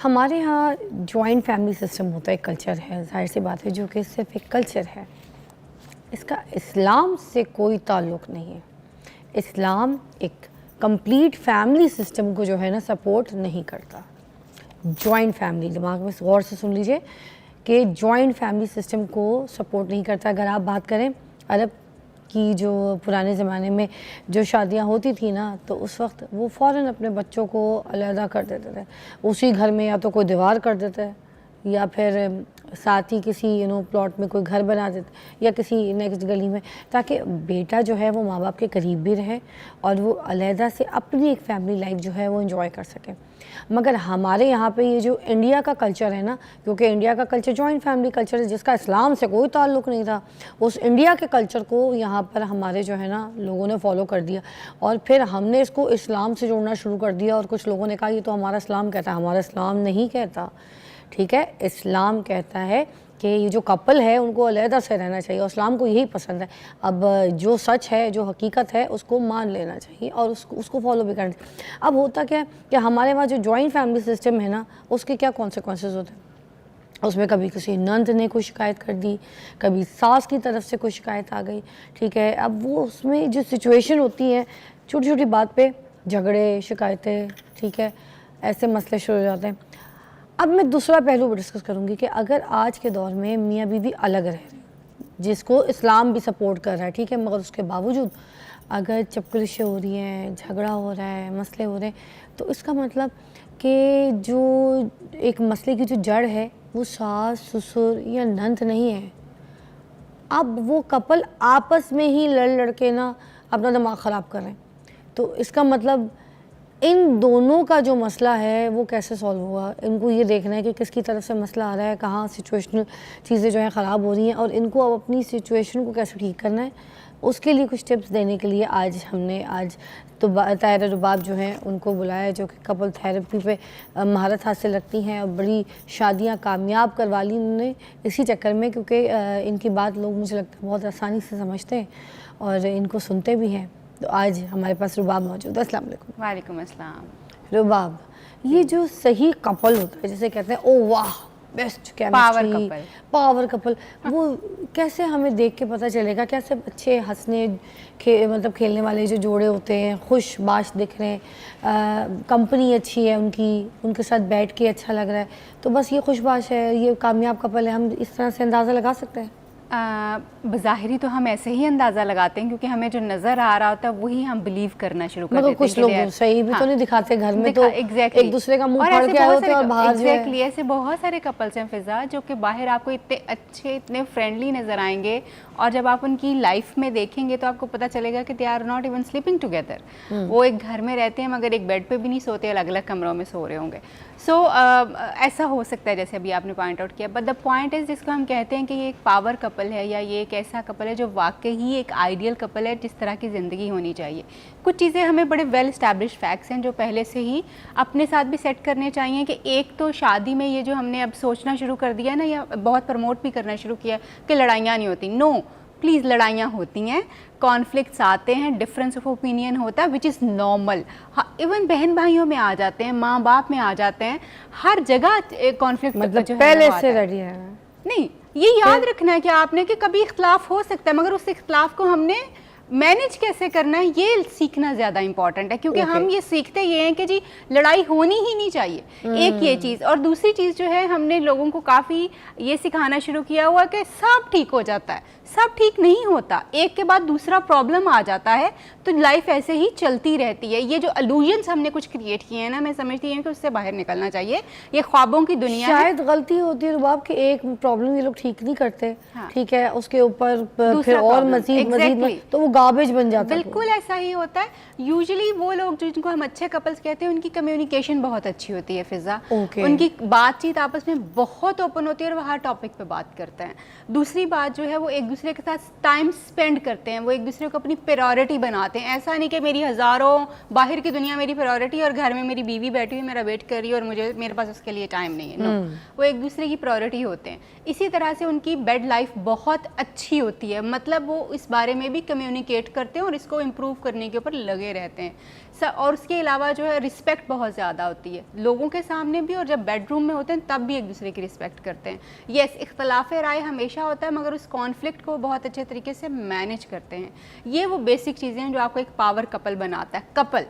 हमारे यहाँ joint family system होता है, कल्चर है, जाहिर सी बात है, जो कि सिर्फ एक कल्चर है। इसका इस्लाम से कोई ताल्लुक़ नहीं है। इस्लाम एक कंप्लीट फैमिली सिस्टम को जो है ना सपोर्ट नहीं करता। जॉइंट फैमिली, दिमाग में गौर से सुन लीजिए कि जॉइंट फैमिली सिस्टम को सपोर्ट नहीं करता। अगर आप बात करें अरब की, जो पुराने ज़माने में जो शादियां होती थी ना, तो उस वक्त वो फ़ौरन अपने बच्चों को अलहदा कर देते थे। उसी घर में या तो कोई दीवार कर देते हैं या फिर साथ ही किसी प्लॉट में कोई घर बना देते या किसी नेक्स्ट गली में, ताकि बेटा जो है वो माँ बाप के करीब भी रहे और वो अलहदा से अपनी एक फैमिली लाइफ जो है वो एंजॉय कर सके। मगर हमारे यहाँ पे ये जो इंडिया का कल्चर है ना, क्योंकि इंडिया का कल्चर जॉइंट फैमिली कल्चर है जिसका इस्लाम से कोई ताल्लुक़ नहीं था, उस इंडिया के कल्चर को यहाँ पर हमारे जो है ना लोगों ने फॉलो कर दिया और फिर हमने इसको इस्लाम से जोड़ना शुरू कर दिया। और कुछ लोगों ने कहा ये तो हमारा इस्लाम कहता है। हमारा इस्लाम नहीं कहता, ठीक है। इस्लाम कहता है कि ये जो कपल है उनको अलहदा से रहना चाहिए और इस्लाम को यही पसंद है। अब जो सच है, जो हकीकत है, उसको मान लेना चाहिए और उसको फॉलो भी करना चाहिए। अब होता क्या है कि हमारे वहाँ जो जॉइंट फैमिली सिस्टम है ना, उसके क्या कॉन्सिक्वेंसेस होते हैं। उसमें कभी किसी नंद ने कोई शिकायत कर दी, कभी सास की तरफ से कोई शिकायत आ गई, ठीक है। अब वो उसमें जो सिचुएशन होती है, छोटी छोटी बात पे झगड़े, शिकायतें, ठीक है, ऐसे मसले शुरू हो जाते हैं। अब मैं दूसरा पहलू भी डिस्कस करूंगी कि अगर आज के दौर में मियाँ बीवी अलग रह रहे हैं, जिसको इस्लाम भी सपोर्ट कर रहा है, ठीक है, मगर उसके बावजूद अगर चपकलिशें हो रही हैं, झगड़ा हो रहा है, मसले हो रहे हैं, तो इसका मतलब कि जो एक मसले की जो जड़ है वो सास, ससुर या नंद नहीं है। अब वो कपल आपस में ही लड़ के ना अपना दिमाग ख़राब कर रहे हैं। तो इसका मतलब इन दोनों का जो मसला है वो कैसे सॉल्व हुआ, इनको ये देखना है कि किसकी तरफ से मसला आ रहा है, कहाँ सिचुएशनल चीज़ें जो हैं ख़राब हो रही हैं और इनको अब अपनी सिचुएशन को कैसे ठीक करना है। उसके लिए कुछ टिप्स देने के लिए आज हमने तो ताहिरा रुबाब जो हैं उनको बुलाया, जो कि कपल थेरेपी पे महारत हासिल रखती हैं और बड़ी शादियाँ कामयाब करवा ली उन्होंने इसी चक्कर में, क्योंकि इनकी बात लोग मुझे लगता है बहुत आसानी से समझते हैं और इनको सुनते भी हैं। तो आज हमारे पास रुबाब मौजूद है। अस्सलाम वालेकुम। वालेकुम अस्सलाम। रुबाब, ये जो सही कपल होता है, जैसे कहते हैं ओ वाह बेस्ट केमिस्ट्री, पावर कपल, वो कैसे हमें देख के पता चलेगा? कैसे अच्छे हंसने मतलब खेलने वाले जो जोड़े होते हैं, खुश बाश दिख रहे हैं, कंपनी अच्छी है उनकी, उनके साथ बैठ के अच्छा लग रहा है, तो बस ये खुशबाश है, ये कामयाब कपल है, हम इस तरह से अंदाज़ा लगा सकते हैं? बज़ाहिरी तो हम ऐसे ही अंदाज़ा लगाते हैं क्योंकि हमें जो नज़र आ रहा होता है वही हम बिलीव करना शुरू कर देते हैं। कुछ लोग सही भी तो नहीं दिखाते, घर में तो एक दूसरे का मुंह फाड़ के आए होते हैं और बाहर जो है ऐसे बहुत सारे कपल्स हैं फिजा, जो कि बाहर आपको इतने अच्छे, इतने फ्रेंडली नज़र आएंगे और जब आप उनकी लाइफ में देखेंगे तो आपको पता चलेगा कि they are not even sleeping together. वो एक घर में रहते हैं मगर एक बेड पे भी नहीं सोते, अलग अलग कमरों में सो रहे होंगे। सो ऐसा हो सकता है जैसे अभी आपने पॉइंट आउट किया, बट द पॉइंट इज़ जिसको हम कहते हैं कि ये एक पावर कपल है या ये एक ऐसा कपल है जो वाकई ही एक आइडियल कपल है जिस तरह की ज़िंदगी होनी चाहिए। कुछ चीज़ें हमें बड़े वेल एस्टैब्लिश्ड फैक्ट्स हैं जो पहले से ही अपने साथ भी सेट करने चाहिए कि एक तो शादी में ये जो हमने अब सोचना शुरू कर दिया ना, या बहुत प्रमोट भी करना शुरू किया कि लड़ाइयाँ नहीं होती। नो प्लीज़, लड़ाइयाँ होती हैं, कॉन्फ्लिक्ट्स आते हैं, डिफरेंस ऑफ ओपिनियन होता है विच इज़ नॉर्मल। हाँ, इवन बहन भाइयों में आ जाते हैं, माँ बाप में आ जाते हैं, हर जगह कॉन्फ्लिक्ट मतलब पहले से रेडी है। नहीं, ये याद रखना है कि आपने कि कभी इख्तलाफ हो सकता है मगर उस इख्तलाफ को हमने मैनेज कैसे करना है ये सीखना ज़्यादा इंपॉर्टेंट है, क्योंकि हम ये सीखते ये हैं कि जी लड़ाई होनी ही नहीं चाहिए। एक ये चीज़, और दूसरी चीज़ जो है हमने लोगों को काफ़ी ये सिखाना शुरू किया हुआ कि सब ठीक हो जाता है। सब ठीक नहीं होता, एक के बाद दूसरा प्रॉब्लम आ जाता है, तो लाइफ ऐसे ही चलती रहती है। ये जो अलूजन्स हमने कुछ क्रिएट किए हैं ना, मैं समझती हूँ कि उससे बाहर निकलना चाहिए। ये ख्वाबों की दुनिया शायद गलती होती है रुबाब कि एक प्रॉब्लम ये लोग ठीक नहीं करते, हाँ। ठीक है, उसके ऊपर फिर और मजीद तो वो गार्बेज बन जाता है। बिल्कुल ऐसा ही होता है। यूजुअली वो लोग जिनको हम अच्छे कपल्स कहते हैं उनकी कम्युनिकेशन बहुत अच्छी होती है फिजा, उनकी बातचीत आपस में बहुत ओपन होती है और वो हर टॉपिक पे बात करते हैं। दूसरी बात जो है वो एक दूसरे के साथ टाइम स्पेंड करते हैं, वो एक दूसरे को अपनी प्रायोरिटी बनाते हैं। ऐसा नहीं कि मेरी हज़ारों बाहर की दुनिया मेरी प्रायोरिटी और घर में मेरी बीवी बैठी हुई मेरा वेट कर रही है और मेरे पास उसके लिए टाइम नहीं है। नो, वो एक दूसरे की प्रायोरिटी होते हैं। इसी तरह से उनकी बेड लाइफ बहुत अच्छी होती है, मतलब वो इस बारे में भी कम्युनिकेट कम्युनिकेट करते हैं और इसको इम्प्रूव करने के ऊपर लगे रहते हैं। और उसके अलावा जो है रिस्पेक्ट बहुत ज़्यादा होती है लोगों के सामने भी, और जब बेडरूम में होते हैं तब भी एक दूसरे की रिस्पेक्ट करते हैं। येस, इख्तलाफ राय हमेशा होता है, मगर उस कॉन्फ्लिक्ट को बहुत अच्छे तरीके से मैनेज करते हैं। ये वो बेसिक चीज़ें हैं जो आपको एक पावर कपल बनाता है, कपल।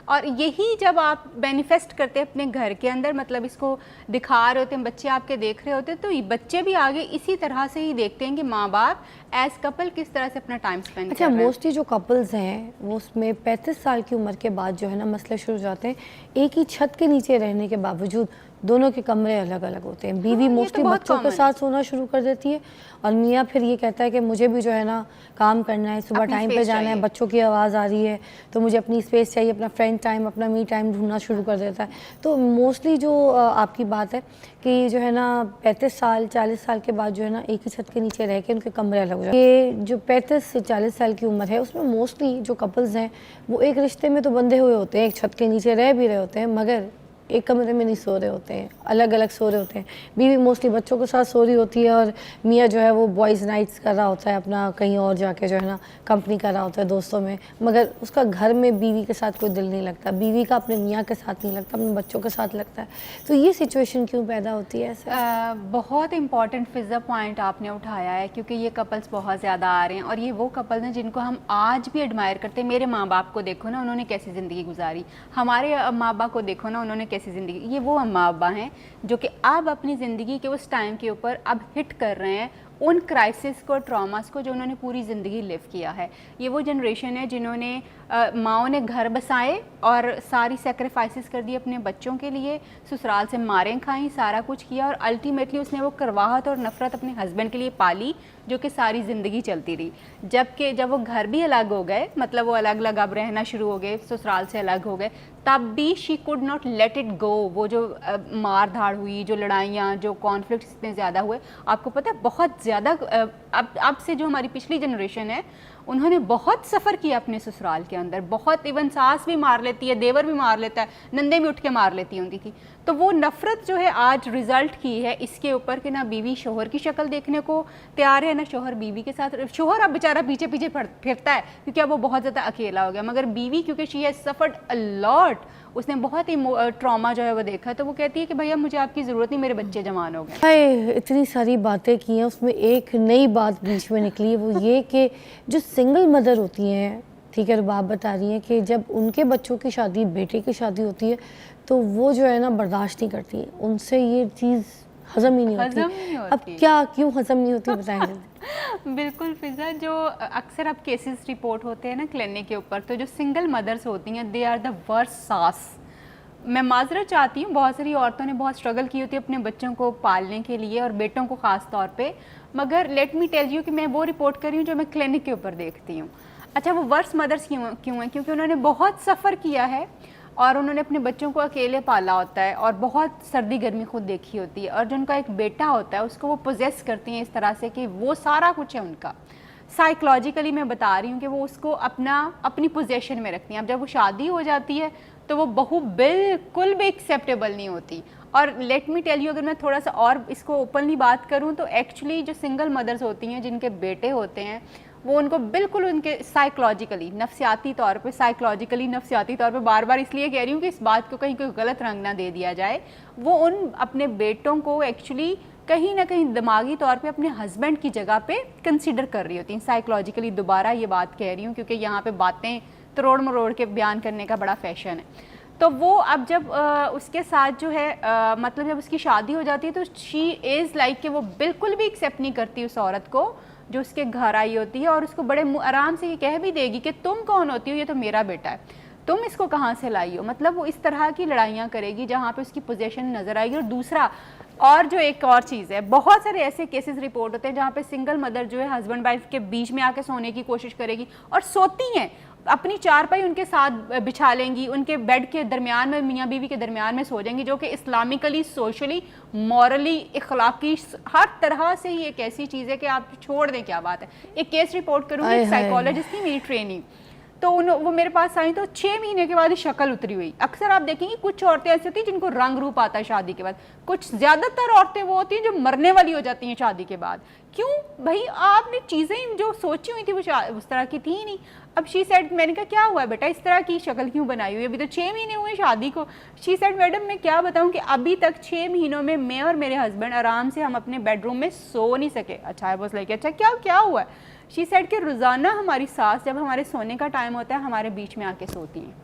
और यही जब आप मैनिफेस्ट करते हैं अपने घर के अंदर, मतलब इसको दिखा रहे होते हैं, बच्चे आपके देख रहे होते हैं, तो ये बच्चे भी आगे इसी तरह से ही देखते हैं कि माँ बाप एज कपल किस तरह से अपना टाइम स्पेंड कर रहे हैं। मोस्टली जो कपल्स हैं वो उसमें 35 साल की उम्र के बाद जो है ना मसले शुरू हो जाते हैं। एक ही छत के नीचे रहने के बावजूद दोनों के कमरे अलग अलग होते हैं। बीवी मोस्टली बच्चों के साथ सोना शुरू कर देती है और मियाँ फिर ये कहता है कि मुझे भी जो है ना काम करना है, सुबह टाइम पे जाना है, बच्चों की आवाज़ आ रही है तो मुझे अपनी स्पेस चाहिए, अपना फ्रेंड टाइम, अपना मी टाइम ढूंढना शुरू कर देता है। तो मोस्टली जो आपकी बात है कि जो है ना 35 साल 40 साल के बाद जो है ना एक ही छत के नीचे रह के उनके कमरे अलग हो जाते हैं। ये जो 35 से 40 साल की उम्र है उसमें मोस्टली जो कपल्स हैं वो एक रिश्ते में तो बंधे हुए होते हैं, एक छत के नीचे रह भी रहे होते हैं, मगर एक कमरे में नहीं सो रहे होते हैं, अलग अलग सो रहे होते हैं। बीवी मोस्टली बच्चों के साथ सो रही होती है और मियाँ जो है वो बॉयज़ नाइट्स कर रहा होता है, अपना कहीं और जाके जो है ना कंपनी कर रहा होता है दोस्तों में, मगर उसका घर में बीवी के साथ कोई दिल नहीं लगता, बीवी का अपने मियाँ के साथ नहीं लगता, अपने बच्चों के साथ लगता है। तो ये सिचुएशन क्यों पैदा होती है ऐसे? बहुत इंपॉर्टेंट फिज़ा पॉइंट आपने उठाया है, क्योंकि ये कपल्स बहुत ज़्यादा आ रहे हैं और ये वो कपल्स हैं जिनको हम आज भी एडमायर करते हैं। मेरे माँ बाप को देखो ना, उन्होंने कैसी ज़िंदगी गुजारी, हमारे माँ बाप को देखो ना, उन्होंने कैसी ज़िंदगी। ये वो माँ बाप हैं जो कि अब अपनी ज़िंदगी के उस टाइम के ऊपर अब हिट कर रहे हैं उन क्राइसिस को, ट्रॉमास को जो उन्होंने पूरी ज़िंदगी लिव किया है। ये वो जनरेशन है जिन्होंने माँओं ने घर बसाए और सारी सेक्रीफाइसेस कर दी अपने बच्चों के लिए, ससुराल से मारें खाई, सारा कुछ किया और अल्टीमेटली उसने वो करवाहट और नफ़रत अपने हस्बैंड के लिए पाली जो कि सारी ज़िंदगी चलती रही। जब वो घर भी अलग हो गए, मतलब वो अलग अलग अब रहना शुरू हो गए, ससुराल से अलग हो गए, तब भी she could not let it go. वो जो मार धाड़ हुई, जो लड़ाइयाँ, जो कॉन्फ्लिक्ट इतने ज़्यादा हुए, आपको पता है बहुत ज़्यादा अब से जो हमारी पिछली जनरेशन है उन्होंने बहुत सफ़र किया अपने ससुराल के अंदर, बहुत, इवन सास भी मार लेती है, देवर भी मार लेता है, नंदे भी उठ के मार लेती होती थी। तो वो नफ़रत जो है आज रिज़ल्ट की है इसके ऊपर कि ना बीवी शोहर की शक्ल देखने को तैयार है, ना शोहर बीवी के साथ। शोहर अब बेचारा पीछे पीछे फिरता है क्योंकि अब वो बहुत ज़्यादा अकेला हो गया, मगर बीवी क्योंकि she has suffered a lot, उसने बहुत ही ट्रॉमा जो है वो देखा, तो वो कहती है कि भैया मुझे आपकी ज़रूरत नहीं, मेरे बच्चे जवान हो गए। इतनी सारी बातें की हैं, उसमें एक नई बात बीच में निकली है, वो ये कि जो सिंगल मदर होती हैं, ठीक है, बाप बता रही हैं कि जब उनके बच्चों की शादी, बेटे की शादी होती है तो वो जो है ना बर्दाश्त नहीं करती, उनसे ये चीज़ हज़म ही नहीं होती। अब क्या, क्यों हज़म नहीं होती, बताएंगे? बिल्कुल फिजा, जो अक्सर अब केसेस रिपोर्ट होते हैं ना क्लिनिक के ऊपर, तो जो सिंगल मदर्स होती हैं दे आर द वर्स्ट सास। मैं माजरत चाहती हूँ, बहुत सारी औरतों ने बहुत स्ट्रगल की होती है अपने बच्चों को पालने के लिए और बेटों को ख़ास तौर पे, मगर लेट मी टेल यू कि मैं वो रिपोर्ट कर रही हूँ जो मैं क्लिनिक के ऊपर देखती हूँ। अच्छा, वो वर्स्ट मदर्स क्यों हैं? क्योंकि उन्होंने बहुत सफ़र किया है और उन्होंने अपने बच्चों को अकेले पाला होता है और बहुत सर्दी गर्मी खुद देखी होती है, और जो उनका एक बेटा होता है उसको वो पोजेस करती हैं इस तरह से कि वो सारा कुछ है उनका। साइकोलॉजिकली मैं बता रही हूँ कि वो उसको अपनी पोजेशन में रखती हैं। अब जब वो शादी हो जाती है तो वो बहू बिल्कुल भी एक्सेप्टेबल नहीं होती। और लेट मी टेल यू, अगर मैं थोड़ा सा और इसको ओपनली बात करूँ तो एक्चुअली जो सिंगल मदर्स होती हैं जिनके बेटे होते हैं, वो उनको बिल्कुल उनके साइकोलॉजिकली नफ्सियाती तौर पे बार बार इसलिए कह रही हूँ कि इस बात को कहीं कोई गलत रंग ना दे दिया जाए, वो उन अपने बेटों को एक्चुअली कहीं ना कहीं दिमागी तौर पे अपने हस्बैंड की जगह पे कंसिडर कर रही होती हैं साइकोलॉजिकली। दोबारा ये बात कह रही हूँ क्योंकि यहाँ पे बातें तरोड़ मरोड़ के बयान करने का बड़ा फैशन है। तो वो अब जब उसके साथ जो है मतलब जब उसकी शादी हो जाती है तो शी इज़ लाइक कि वो बिल्कुल भी एक्सेप्ट नहीं करती उस औरत को जो उसके घर आई होती है, और उसको बड़े आराम से ये कह भी देगी कि तुम कौन होती हो, ये तो मेरा बेटा है, तुम इसको कहाँ से लाई हो। मतलब वो इस तरह की लड़ाइयाँ करेगी जहाँ पे उसकी पोजीशन नज़र आएगी। और दूसरा, और जो एक और चीज़ है, बहुत सारे ऐसे केसेस रिपोर्ट होते हैं जहाँ पे सिंगल मदर जो है हस्बैंड वाइफ के बीच में आके सोने की कोशिश करेगी और सोती हैं, अपनी चारपाई उनके साथ बिछा लेंगी, उनके बेड के दरमियान में, मियाँ बीवी के दरमियान में सो जाएंगी, जो कि इस्लामिकली, सोशली, मॉरली, इखलाकी, हर तरह से ही एक ऐसी चीज़ है कि आप छोड़ दें, क्या बात है। एक केस रिपोर्ट करूँगी, एक साइकोलॉजिस्ट थी मेरी ट्रेनिंग, तो वो मेरे पास आई तो 6 महीने के बाद ही शक्ल उतरी हुई। अक्सर आप देखेंगे कुछ औरतें ऐसी होती हैं जिनको रंग रूप आता है शादी के बाद, कुछ ज़्यादातर औरतें वो होती हैं जो मरने वाली हो जाती हैं शादी के बाद। क्यों भाई, आपने चीज़ें जो सोची हुई थी वो उस तरह की थी नहीं। अब शी सेड, मैंने कहा क्या हुआ है बेटा, इस तरह की शक्ल क्यों बनाई हुई है, अभी तो 6 महीने हुए शादी को। शी सेड मैडम मैं क्या बताऊं कि अभी तक 6 महीनों में मैं और मेरे हस्बैंड आराम से हम अपने बेडरूम में सो नहीं सके। अच्छा है बस लाइक, अच्छा क्या हुआ है। शी सेड कि रोज़ाना हमारी सास जब हमारे सोने का टाइम होता है हमारे बीच में आके सोती हैं।